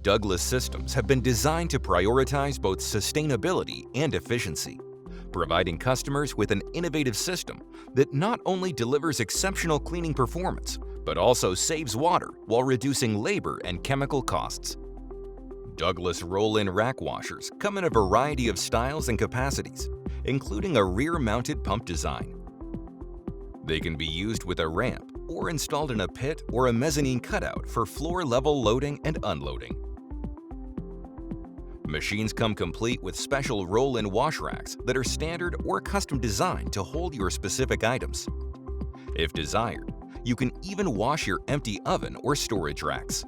Douglas systems have been designed to prioritize both sustainability and efficiency, providing customers with an innovative system that not only delivers exceptional cleaning performance, but also saves water while reducing labor and chemical costs. Douglas roll-in rack washers come in a variety of styles and capacities, including a rear-mounted pump design. They can be used with a ramp or installed in a pit or a mezzanine cutout for floor-level loading and unloading. Machines come complete with special roll-in wash racks that are standard or custom designed to hold your specific items. If desired, you can even wash your empty oven or storage racks.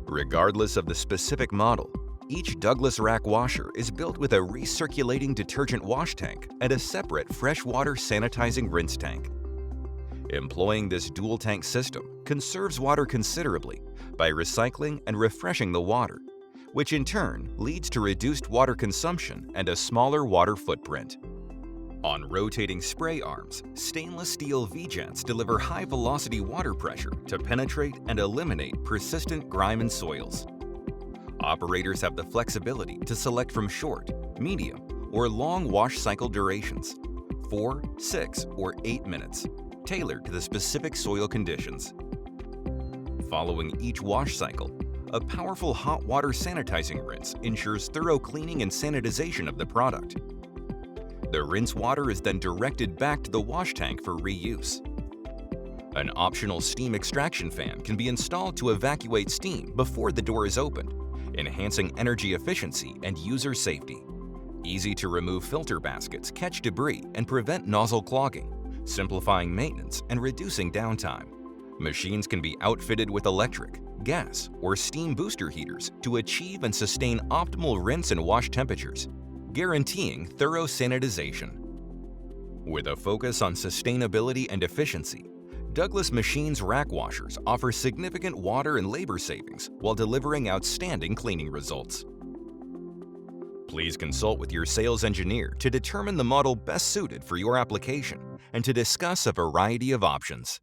Regardless of the specific model, each Douglas rack washer is built with a recirculating detergent wash tank and a separate freshwater sanitizing rinse tank. Employing this dual-tank system conserves water considerably by recycling and refreshing the water, which in turn leads to reduced water consumption and a smaller water footprint. On rotating spray arms, stainless steel V-jets deliver high-velocity water pressure to penetrate and eliminate persistent grime and soils. Operators have the flexibility to select from short, medium, or long wash cycle durations, 4, 6, or 8 minutes, tailored to the specific soil conditions. Following each wash cycle, a powerful hot water sanitizing rinse ensures thorough cleaning and sanitization of the product. The rinse water is then directed back to the wash tank for reuse. An optional steam extraction fan can be installed to evacuate steam before the door is opened, enhancing energy efficiency and user safety. Easy-to-remove filter baskets catch debris and prevent nozzle clogging, simplifying maintenance and reducing downtime. Machines can be outfitted with electric, gas, or steam booster heaters to achieve and sustain optimal rinse and wash temperatures, guaranteeing thorough sanitization. With a focus on sustainability and efficiency, Douglas Machines rack washers offer significant water and labor savings while delivering outstanding cleaning results. Please consult with your sales engineer to determine the model best suited for your application and to discuss a variety of options.